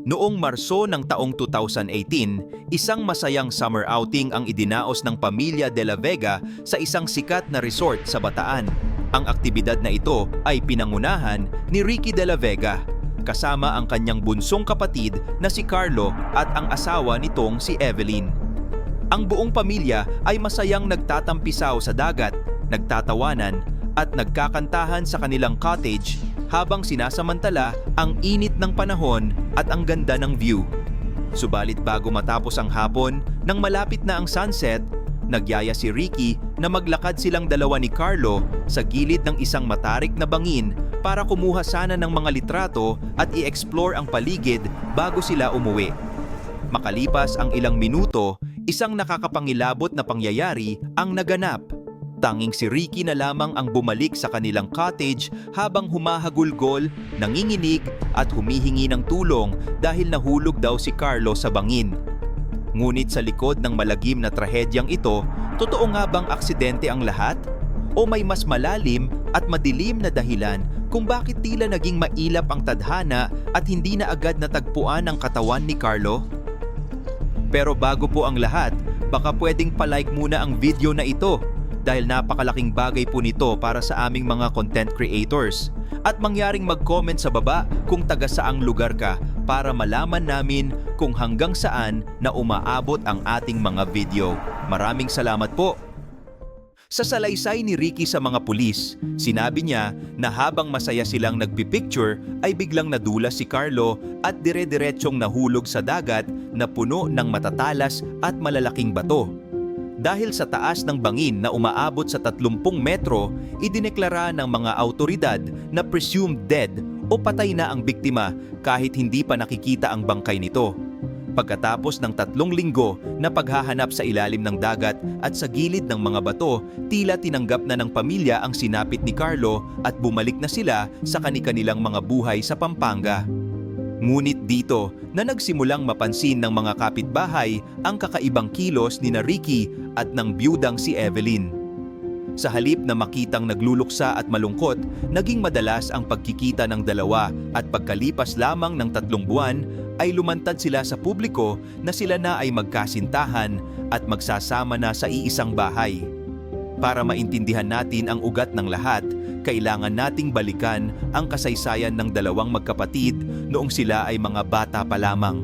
Noong Marso ng taong 2018, isang masayang summer outing ang idinaos ng pamilya De La Vega sa isang sikat na resort sa Bataan. Ang aktibidad na ito ay pinangunahan ni Ricky De La Vega, kasama ang kanyang bunsong kapatid na si Carlo at ang asawa nitong si Evelyn. Ang buong pamilya ay masayang nagtatampisaw sa dagat, nagtatawanan at nagkakantahan sa kanilang cottage habang sinasamantala ang init ng panahon at ang ganda ng view. Subalit bago matapos ang hapon, nang malapit na ang sunset, nagyaya si Ricky na maglakad silang dalawa ni Carlo sa gilid ng isang matarik na bangin para kumuha sana ng mga litrato at i-explore ang paligid bago sila umuwi. Makalipas ang ilang minuto, isang nakakapangilabot na pangyayari ang naganap. Tanging si Ricky na lamang ang bumalik sa kanilang cottage habang humahagulgol, nanginginig at humihingi ng tulong dahil nahulog daw si Carlo sa bangin. Ngunit sa likod ng malagim na trahedyang ito, totoo nga bang aksidente ang lahat? O may mas malalim at madilim na dahilan kung bakit tila naging mailap ang tadhana at hindi na agad natagpuan ang katawan ni Carlo? Pero bago po ang lahat, baka pwedeng palike muna ang video na ito dahil napakalaking bagay po nito para sa aming mga content creators. At mangyaring mag-comment sa baba kung taga saang lugar ka para malaman namin kung hanggang saan na umaabot ang ating mga video. Maraming salamat po! Sa salaysay ni Ricky sa mga pulis, sinabi niya na habang masaya silang nagpipicture ay biglang nadulas si Carlo at dire-diretsyong nahulog sa dagat na puno ng matatalas at malalaking bato. Dahil sa taas ng bangin na umaabot sa 30 metro, idineklara ng mga autoridad na presumed dead o patay na ang biktima kahit hindi pa nakikita ang bangkay nito. Pagkatapos ng 3 linggo na paghahanap sa ilalim ng dagat at sa gilid ng mga bato, tila tinanggap na ng pamilya ang sinapit ni Carlo at bumalik na sila sa kani-kanilang mga buhay sa Pampanga. Ngunit dito na nagsimulang mapansin ng mga kapitbahay ang kakaibang kilos ni Ricky at ng biyudang si Evelyn. Sa halip na makitang nagluluksa at malungkot, naging madalas ang pagkikita ng dalawa at pagkalipas lamang ng 3 buwan ay lumantad sila sa publiko na sila na ay magkasintahan at magsasama na sa iisang bahay. Para maintindihan natin ang ugat ng lahat, kailangan nating balikan ang kasaysayan ng dalawang magkapatid noong sila ay mga bata pa lamang.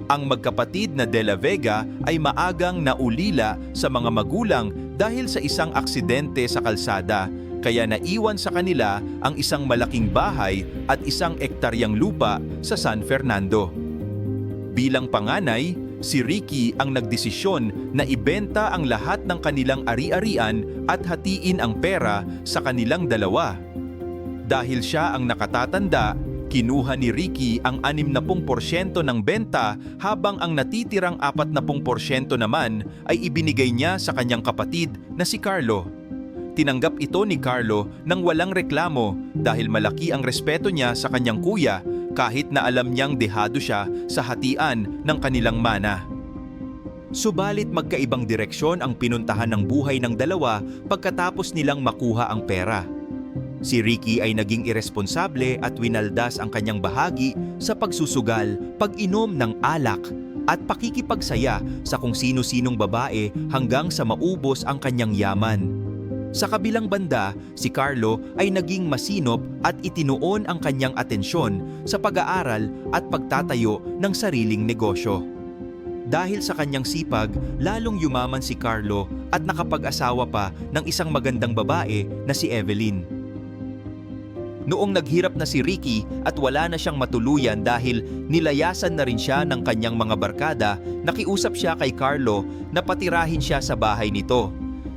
Ang magkapatid na De La Vega ay maagang naulila sa mga magulang dahil sa isang aksidente sa kalsada, kaya naiwan sa kanila ang isang malaking bahay at isang ektaryang lupa sa San Fernando. Bilang panganay, si Ricky ang nagdesisyon na ibenta ang lahat ng kanilang ari-arian at hatiin ang pera sa kanilang dalawa. Dahil siya ang nakatatanda, kinuha ni Ricky ang 60% ng benta habang ang natitirang 40% naman ay ibinigay niya sa kanyang kapatid na si Carlo. Tinanggap ito ni Carlo nang walang reklamo dahil malaki ang respeto niya sa kanyang kuya kahit na alam niyang dehado siya sa hatian ng kanilang mana. Subalit magkaibang direksyon ang pinuntahan ng buhay ng dalawa pagkatapos nilang makuha ang pera. Si Ricky ay naging iresponsable at winaldas ang kanyang bahagi sa pagsusugal, pag-inom ng alak at pakikipagsaya sa kung sino-sinong babae hanggang sa maubos ang kanyang yaman. Sa kabilang banda, si Carlo ay naging masinop at itinuon ang kanyang atensyon sa pag-aaral at pagtatayo ng sariling negosyo. Dahil sa kanyang sipag, lalong yumaman si Carlo at nakapag-asawa pa ng isang magandang babae na si Evelyn. Noong naghirap na si Ricky at wala na siyang matuluyan dahil nilayasan na rin siya ng kanyang mga barkada, nakiusap siya kay Carlo na patirahin siya sa bahay nito.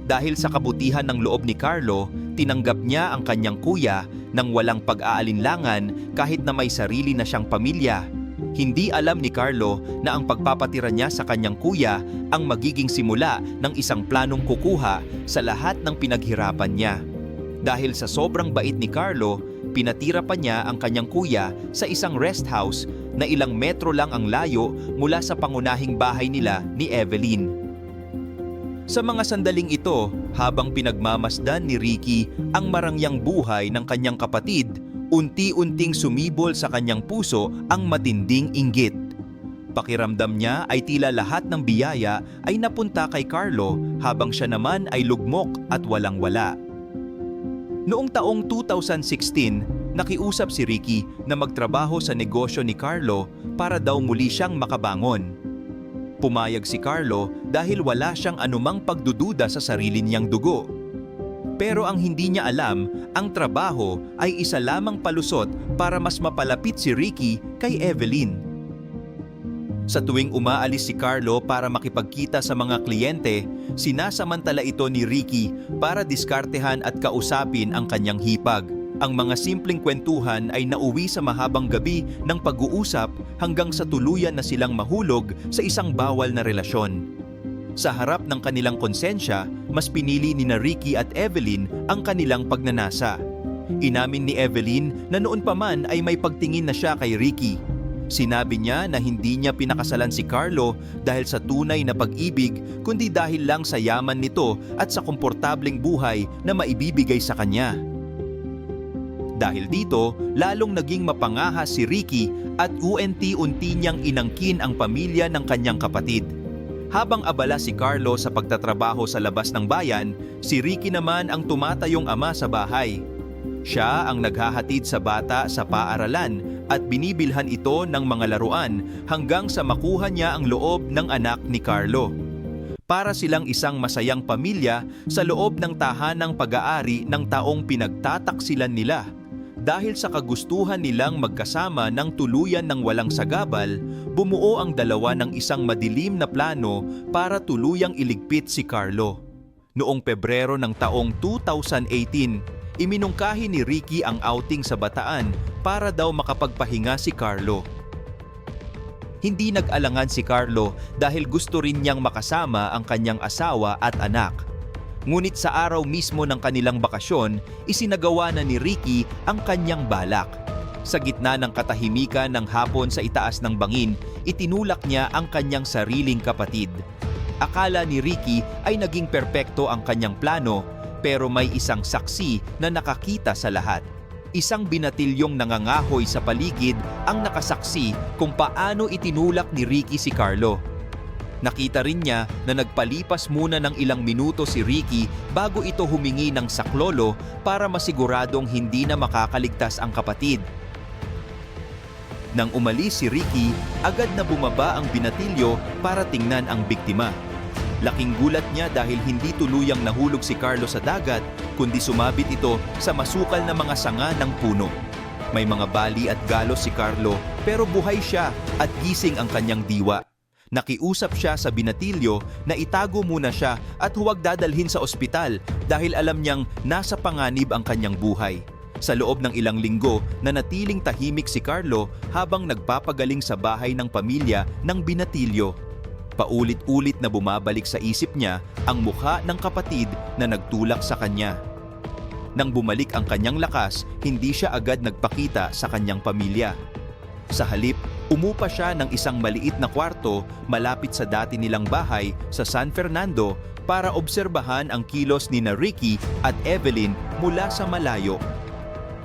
Dahil sa kabutihan ng loob ni Carlo, tinanggap niya ang kanyang kuya nang walang pag-aalinlangan kahit na may sarili na siyang pamilya. Hindi alam ni Carlo na ang pagpapatira niya sa kanyang kuya ang magiging simula ng isang planong kukuha sa lahat ng pinaghirapan niya. Dahil sa sobrang bait ni Carlo, pinatira pa niya ang kanyang kuya sa isang rest house na ilang metro lang ang layo mula sa pangunahing bahay nila ni Evelyn. Sa mga sandaling ito, habang pinagmamasdan ni Ricky ang marangyang buhay ng kanyang kapatid, unti-unting sumibol sa kanyang puso ang matinding inggit. Pakiramdam niya ay tila lahat ng biyaya ay napunta kay Carlo habang siya naman ay lugmok at walang-wala. Noong taong 2016, nakiusap si Ricky na magtrabaho sa negosyo ni Carlo para daw muli siyang makabangon. Pumayag si Carlo dahil wala siyang anumang pagdududa sa sarili niyang dugo. Pero ang hindi niya alam, ang trabaho ay isa lamang palusot para mas mapalapit si Ricky kay Evelyn. Sa tuwing umaalis si Carlo para makipagkita sa mga kliyente, sinasamantala ito ni Ricky para diskartehan at kausapin ang kanyang hipag. Ang mga simpleng kwentuhan ay nauwi sa mahabang gabi ng pag-uusap hanggang sa tuluyan na silang mahulog sa isang bawal na relasyon. Sa harap ng kanilang konsensya, mas pinili ni Ricky at Evelyn ang kanilang pagnanasa. Inamin ni Evelyn na noon pa man ay may pagtingin na siya kay Ricky. Sinabi niya na hindi niya pinakasalan si Carlo dahil sa tunay na pag-ibig kundi dahil lang sa yaman nito at sa komportableng buhay na maibibigay sa kanya. Dahil dito, lalong naging mapangahas si Ricky at unti-unti niyang inangkin ang pamilya ng kanyang kapatid. Habang abala si Carlo sa pagtatrabaho sa labas ng bayan, si Ricky naman ang tumatayong ama sa bahay. Siya ang naghahatid sa bata sa paaralan at binibilhan ito ng mga laruan hanggang sa makuha niya ang loob ng anak ni Carlo. Para silang isang masayang pamilya sa loob ng tahanang pag-aari ng taong pinagtataksilan nila. Dahil sa kagustuhan nilang magkasama ng tuluyan ng walang sagabal, bumuo ang dalawa ng isang madilim na plano para tuluyang iligpit si Carlo. Noong Pebrero ng taong 2018, iminungkahi ni Ricky ang outing sa Bataan para daw makapagpahinga si Carlo. Hindi nag-alangan si Carlo dahil gusto rin niyang makasama ang kanyang asawa at anak. Ngunit sa araw mismo ng kanilang bakasyon, isinagawa na ni Ricky ang kanyang balak. Sa gitna ng katahimikan ng hapon sa itaas ng bangin, itinulak niya ang kanyang sariling kapatid. Akala ni Ricky ay naging perpekto ang kanyang plano, pero may isang saksi na nakakita sa lahat. Isang binatilyong nangangahoy sa paligid ang nakasaksi kung paano itinulak ni Ricky si Carlo. Nakita rin niya na nagpalipas muna ng ilang minuto si Ricky bago ito humingi ng saklolo para masiguradong hindi na makakaligtas ang kapatid. Nang umalis si Ricky, agad na bumaba ang binatilyo para tingnan ang biktima. Laking gulat niya dahil hindi tuluyang nahulog si Carlo sa dagat, kundi sumabit ito sa masukal na mga sanga ng puno. May mga bali at galos si Carlo pero buhay siya at gising ang kanyang diwa. Nakiusap siya sa binatilyo na itago muna siya at huwag dadalhin sa ospital dahil alam niyang nasa panganib ang kanyang buhay. Sa loob ng ilang linggo, nanatiling tahimik si Carlo habang nagpapagaling sa bahay ng pamilya ng binatilyo. Paulit-ulit na bumabalik sa isip niya ang mukha ng kapatid na nagtulak sa kanya. Nang bumalik ang kanyang lakas, hindi siya agad nagpakita sa kanyang pamilya. Sa halip, umupa siya ng isang maliit na kwarto malapit sa dati nilang bahay sa San Fernando para obserbahan ang kilos ni Ricky at Evelyn mula sa malayo.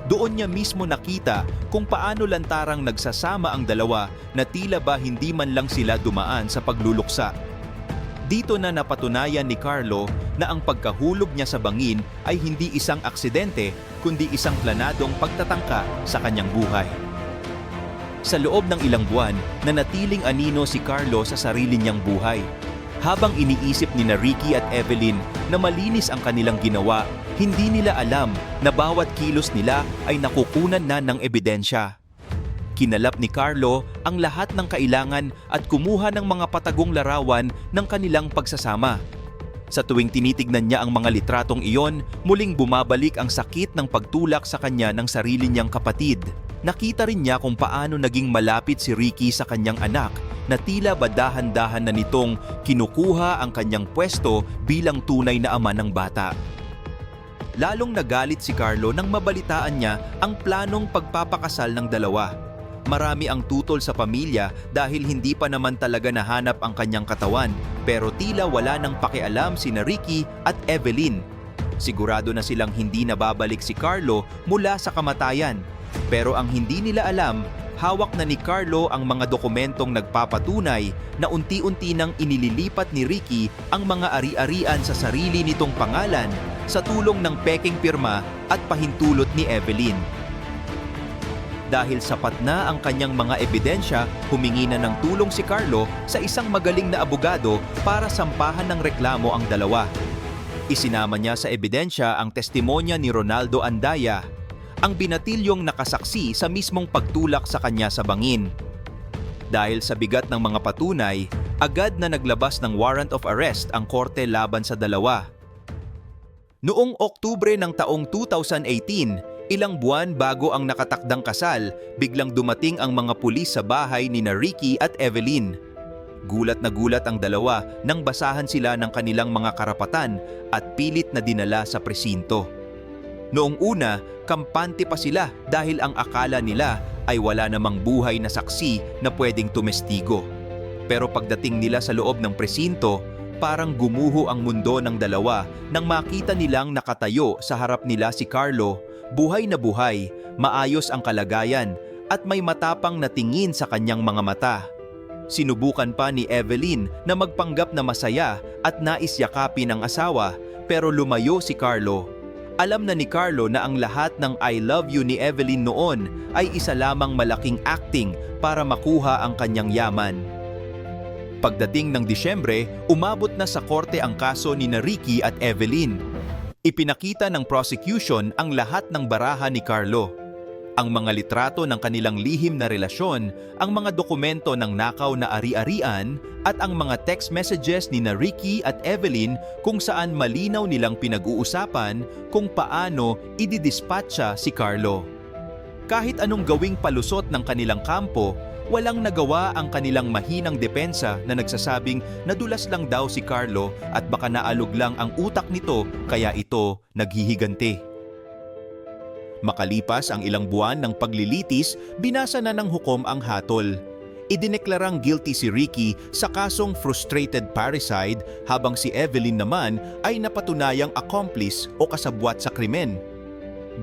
Doon niya mismo nakita kung paano lantarang nagsasama ang dalawa na tila ba hindi man lang sila dumaan sa pagluluksa. Dito na napatunayan ni Carlo na ang pagkahulog niya sa bangin ay hindi isang aksidente kundi isang planadong pagtatangka sa kanyang buhay. Sa loob ng ilang buwan, nanatiling anino si Carlo sa sarili niyang buhay. Habang iniisip ni Ricky at Evelyn na malinis ang kanilang ginawa, hindi nila alam na bawat kilos nila ay nakukunan na ng ebidensya. Kinalap ni Carlo ang lahat ng kailangan at kumuha ng mga patagong larawan ng kanilang pagsasama. Sa tuwing tinitignan niya ang mga litratong iyon, muling bumabalik ang sakit ng pagtulak sa kanya ng sarili niyang kapatid. Nakita rin niya kung paano naging malapit si Ricky sa kanyang anak na tila ba dahan-dahan na nitong kinukuha ang kanyang pwesto bilang tunay na ama ng bata. Lalong nagalit si Carlo nang mabalitaan niya ang planong pagpapakasal ng dalawa. Marami ang tutol sa pamilya dahil hindi pa naman talaga nahanap ang kanyang katawan, pero tila wala nang pakialam sina Ricky at Evelyn. Sigurado na silang hindi nababalik si Carlo mula sa kamatayan. Pero ang hindi nila alam, hawak na ni Carlo ang mga dokumentong nagpapatunay na unti-unti nang inililipat ni Ricky ang mga ari-arian sa sarili nitong pangalan sa tulong ng peking pirma at pahintulot ni Evelyn. Dahil sapat na ang kanyang mga ebidensya, humingi na ng tulong si Carlo sa isang magaling na abogado para sampahan ng reklamo ang dalawa. Isinama niya sa ebidensya ang testimonya ni Ronaldo Andaya, ang binatilyong nakasaksi sa mismong pagtulak sa kanya sa bangin. Dahil sa bigat ng mga patunay, agad na naglabas ng warrant of arrest ang korte laban sa dalawa. Noong Oktubre ng taong 2018, ilang buwan bago ang nakatakdang kasal, biglang dumating ang mga pulis sa bahay ni Ricky at Evelyn. Gulat na gulat ang dalawa nang basahan sila ng kanilang mga karapatan at pilit na dinala sa presinto. Noong una, kampante pa sila dahil ang akala nila ay wala namang buhay na saksi na pwedeng tumestigo. Pero pagdating nila sa loob ng presinto, parang gumuho ang mundo ng dalawa nang makita nilang nakatayo sa harap nila si Carlo, buhay na buhay, maayos ang kalagayan at may matapang na tingin sa kanyang mga mata. Sinubukan pa ni Evelyn na magpanggap na masaya at nais yakapin ang asawa, pero lumayo si Carlo. Alam na ni Carlo na ang lahat ng I love you ni Evelyn noon ay isa lamang malaking acting para makuha ang kanyang yaman. Pagdating ng Disyembre, umabot na sa korte ang kaso ni Ricky at Evelyn. Ipinakita ng prosecution ang lahat ng baraha ni Carlo. Ang mga litrato ng kanilang lihim na relasyon, ang mga dokumento ng nakaw na ari-arian, at ang mga text messages ni Ricky at Evelyn kung saan malinaw nilang pinag-uusapan kung paano ididispatcha si Carlo. Kahit anong gawing palusot ng kanilang kampo, walang nagawa ang kanilang mahinang depensa na nagsasabing nadulas lang daw si Carlo at baka naalog lang ang utak nito kaya ito naghihiganti. Makalipas ang ilang buwan ng paglilitis, binasa na ng hukom ang hatol. Idineklarang guilty si Ricky sa kasong frustrated parricide habang si Evelyn naman ay napatunayang accomplice o kasabwat sa krimen.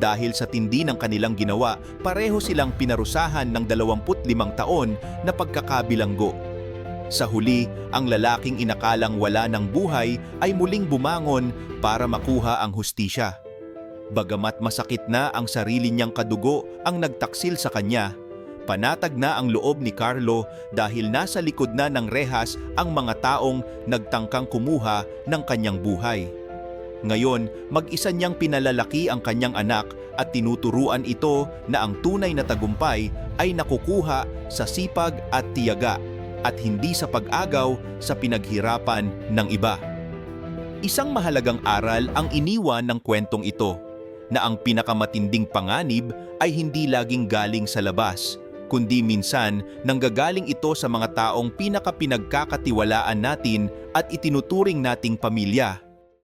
Dahil sa tindi ng kanilang ginawa, pareho silang pinarusahan ng 25 taon na pagkakabilanggo. Sa huli, ang lalaking inakalang wala ng buhay ay muling bumangon para makuha ang hustisya. Bagamat masakit na ang sarili niyang kadugo ang nagtaksil sa kanya, panatag na ang loob ni Carlo dahil nasa likod na ng rehas ang mga taong nagtangkang kumuha ng kanyang buhay. Ngayon, mag-isa niyang pinalalaki ang kanyang anak at tinuturuan ito na ang tunay na tagumpay ay nakukuha sa sipag at tiyaga at hindi sa pag-agaw sa pinaghirapan ng iba. Isang mahalagang aral ang iniwan ng kwentong ito, na ang pinakamatinding panganib ay hindi laging galing sa labas, kundi minsan nanggagaling ito sa mga taong pinakapinagkakatiwalaan natin at itinuturing nating pamilya.